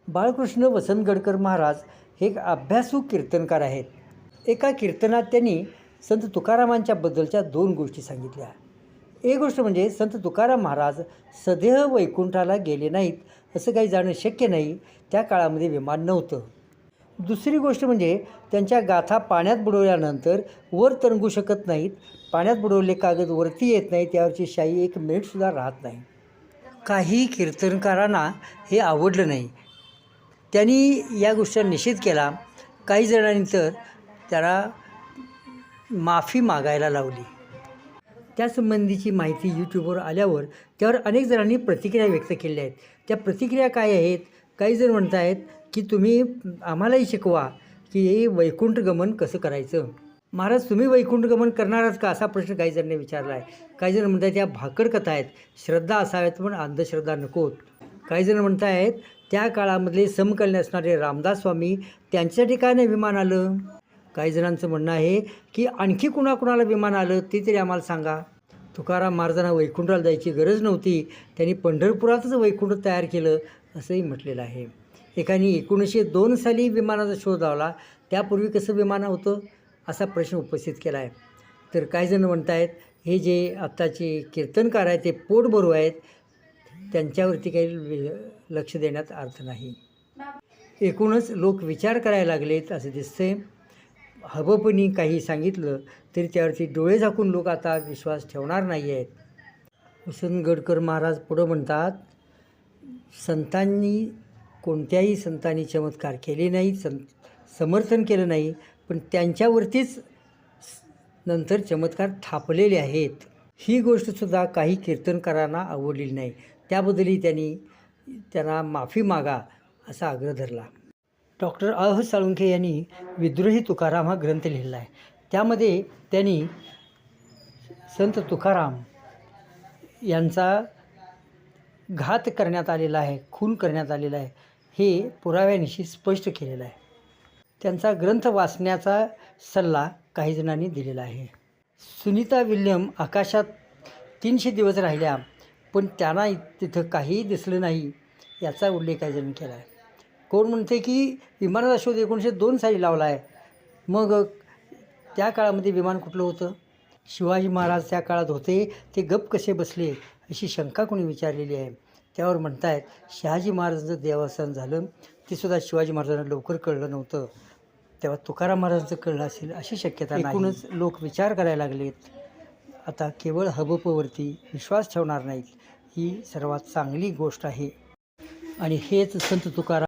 बाळकृष्ण वसंतगडकर महाराज हे एक अभ्यासू कीर्तनकार आहेत. एका कीर्तनात त्यांनी संत तुकारामांच्या बद्दलच्या 2 गोष्टी सांगितल्या. एक गोष्ट म्हणजे संत तुकाराम महाराज सदेह वैकुंठाला गेले नाहीत असं काही जाणं शक्य नाही. त्या काळामध्ये विमान नव्हतं. दुसरी गोष्ट म्हणजे त्यांच्या गाथा पाण्यात बुडवल्यानंतर वर तरंगू शकत नाहीत. पाण्यात बुडवलेले कागद वरती येत नाही, त्यावरची शाई 1 मिनिटसुद्धा राहत नाही. काही कीर्तनकारांना हे आवडलं नाही. त्यांनी या गोष्टीचा निषेध केला. काही जणांनी तर त्याला माफी मागायला लावली. त्यासंबंधीची माहिती यूट्यूबवर आल्यावर त्यावर अनेक जणांनी प्रतिक्रिया व्यक्त केल्या आहेत. त्या प्रतिक्रिया काय आहेत? काही जण म्हणत आहेत की तुम्ही आम्हालाही शिकवा की हे वैकुंठ गमन कसं करायचं. महाराज तुम्ही वैकुंठ गमन करणार आहात का असा प्रश्न काही जणांनी विचारला आहे. काही जण म्हणत आहेत या भाकड कथा आहेत, श्रद्धा असाव्यात पण अंधश्रद्धा नकोत. काही जण म्हणत आहेत त्या काळामधले समकालीन असणारे रामदास स्वामी त्यांच्यासाठी काय नाही विमान आलं. काही जणांचं म्हणणं आहे की आणखी कुणाकुणाला विमान आलं ते तरी आम्हाला सांगा. तुकाराम महाराजांना वैकुंठाला जायची गरज नव्हती, त्यांनी पंढरपुरातच वैकुंठ तयार केलं असंही म्हटलेलं आहे. एकाने 1902 साली विमानाचा शोध लावला, त्यापूर्वी कसं विमान होतं असा प्रश्न उपस्थित केला आहे. तर काही जण म्हणत आहेत हे जे आत्ताचे कीर्तनकार आहेत ते पोटभरू आहेत, त्यांच्यावरती काही लक्ष देण्यात अर्थ नाही. एकूणच लोक विचार करायला लागलेत असं दिसतंय. हबपणी काही सांगितलं तरी त्यावरती डोळे झाकून लोक आता विश्वास ठेवणार नाही आहेत. वसंतगडकर महाराज पुढं म्हणतात संतांनी कोणत्याही संतांनी चमत्कार केले नाही, समर्थन केलं नाही, पण त्यांच्यावरतीच नंतर चमत्कार थापलेले आहेत. ही गोष्टसुद्धा काही कीर्तनकारांना आवडलेली नाही. त्याबद्दलही त्यांना माफी मागा असा आग्रह धरला. डॉक्टर अह साळुंखे यांनी विद्रोही तुकाराम हा ग्रंथ लिहिला आहे. त्यामध्ये त्यांनी संत तुकाराम यांचा घात करण्यात आलेला आहे, खून करण्यात आलेला आहे हे पुराव्यानिशी स्पष्ट केलेलं आहे. त्यांचा ग्रंथ वाचण्याचा सल्ला काही जणांनी दिलेला आहे. सुनीता विल्यम आकाशात 300 दिवस राहिल्या पण त्यांना तिथं काहीही दिसलं नाही याचा उल्लेख काही जणांनी केला आहे. कोण म्हणते की विमानाचा शोध 1902 साली लावला आहे. मग त्या काळामध्ये विमान कुठलं होतं? शिवाजी महाराज त्या काळात होते, ते गप कसे बसले अशी शंका कोणी विचारलेली आहे. त्यावर म्हणतायत शहाजी महाराजांचं देवस्थान झालं ते सुद्धा शिवाजी महाराजांना लवकर कळलं नव्हतं, तेव्हा तुकाराम महाराजांचं कळलं असेल अशी शक्यता नाही. एकूणच लोक विचार करायला लागलेत. आता केवळ हबपवरती विश्वास ठेवणार नाहीत ही सर्वात चांगली गोष्ट आहे. आणि हेच संत तुकाराम